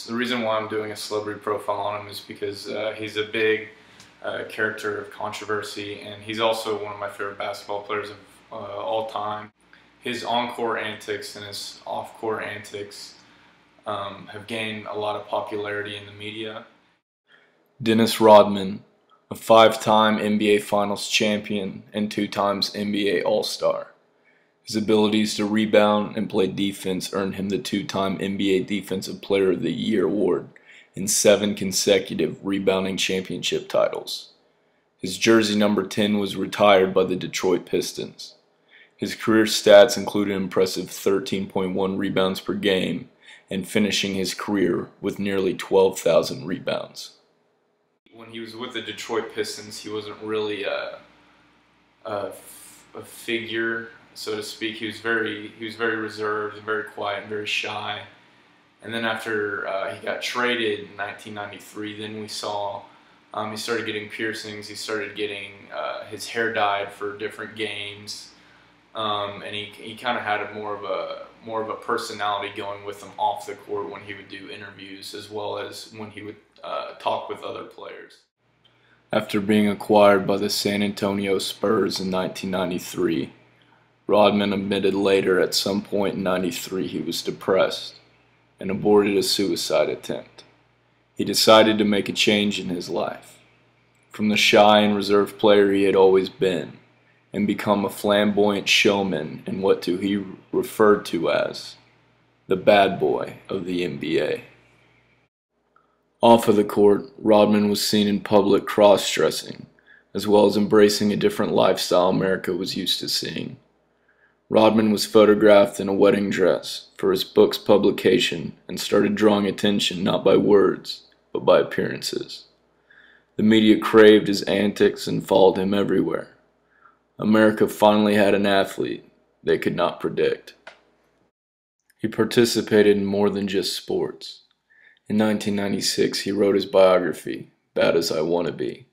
The reason why I'm doing a celebrity profile on him is because he's a big character of controversy, and he's also one of my favorite basketball players of all time. His on-court antics and his off-court antics have gained a lot of popularity in the media. Dennis Rodman, a 5-time NBA Finals champion and 2 times NBA All-Star. His abilities to rebound and play defense earned him the 2-time NBA Defensive Player of the Year award and 7 consecutive rebounding championship titles. His jersey number 10 was retired by the Detroit Pistons. His career stats included an impressive 13.1 rebounds per game and finishing his career with nearly 12,000 rebounds. When he was with the Detroit Pistons, he wasn't really a figure, so to speak. He was very reserved and very quiet and very shy. And then after he got traded in 1993, then we saw he started getting piercings. He started getting his hair dyed for different games, and he kind of had more of a personality going with him off the court when he would do interviews, as well as when he would talk with other players. After being acquired by the San Antonio Spurs in 1993, Rodman admitted later at some point in '93 he was depressed and aborted a suicide attempt. He decided to make a change in his life, from the shy and reserved player he had always been, and become a flamboyant showman in what he referred to as the bad boy of the NBA. Off of the court, Rodman was seen in public cross-dressing, as well as embracing a different lifestyle America was used to seeing. Rodman was photographed in a wedding dress for his book's publication and started drawing attention not by words, but by appearances. The media craved his antics and followed him everywhere. America finally had an athlete they could not predict. He participated in more than just sports. In 1996, he wrote his biography, Bad as I Wanna Be,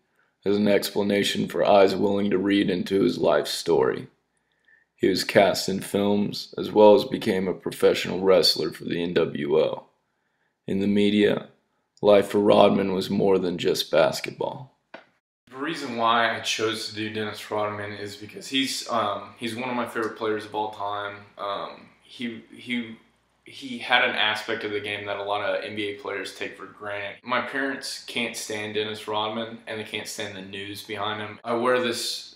as an explanation for eyes willing to read into his life story. He was cast in films, as well as became a professional wrestler for the NWO. In the media, life for Rodman was more than just basketball. The reason why I chose to do Dennis Rodman is because he's one of my favorite players of all time. He had an aspect of the game that a lot of NBA players take for granted. My parents can't stand Dennis Rodman, and they can't stand the news behind him. I wear this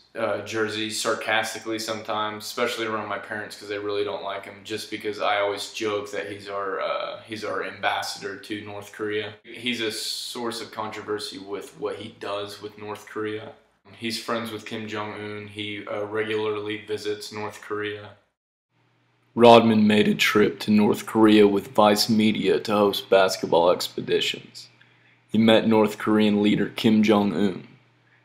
jersey sarcastically sometimes, especially around my parents, because they really don't like him, just because I always joke that he's our ambassador to North Korea. He's a source of controversy with what he does with North Korea. He's friends with Kim Jong-un. He regularly visits North Korea. Rodman made a trip to North Korea with Vice Media to host basketball expeditions. He met North Korean leader Kim Jong-un.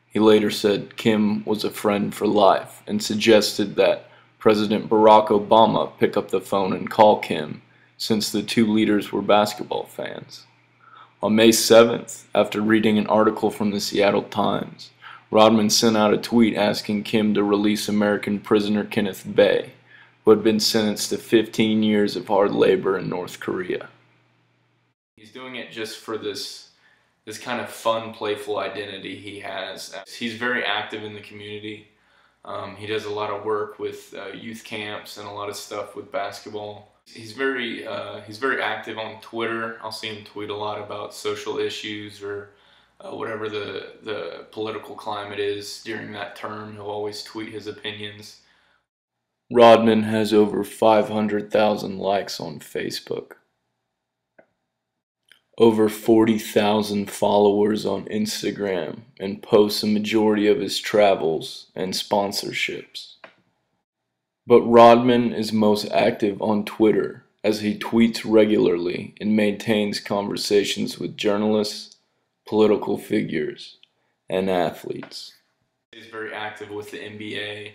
He later said Kim was a friend for life and suggested that President Barack Obama pick up the phone and call Kim, since the two leaders were basketball fans. On May 7th, after reading an article from the Seattle Times, Rodman sent out a tweet asking Kim to release American prisoner Kenneth Bay, who had been sentenced to 15 years of hard labor in North Korea. He's doing it just for this kind of fun, playful identity he has. He's very active in the community. He does a lot of work with youth camps and a lot of stuff with basketball. He's very active on Twitter. I'll see him tweet a lot about social issues or whatever the political climate is during that term. He'll always tweet his opinions. Rodman has over 500,000 likes on Facebook, over 40,000 followers on Instagram, and posts a majority of his travels and sponsorships. But Rodman is most active on Twitter, as he tweets regularly and maintains conversations with journalists, political figures, and athletes. He's very active with the NBA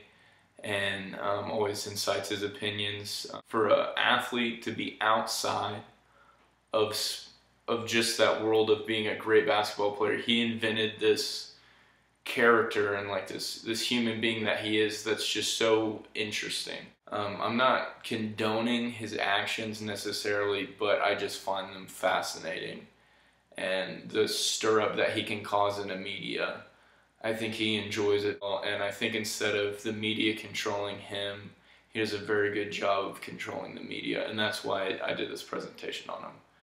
and always incites his opinions. For an athlete to be outside of just that world of being a great basketball player, he invented this character and like this human being that he is that's just so interesting. I'm not condoning his actions necessarily, but I just find them fascinating. And the stir up that he can cause in the media, I think he enjoys it. And I think instead of the media controlling him, he does a very good job of controlling the media. And that's why I did this presentation on him.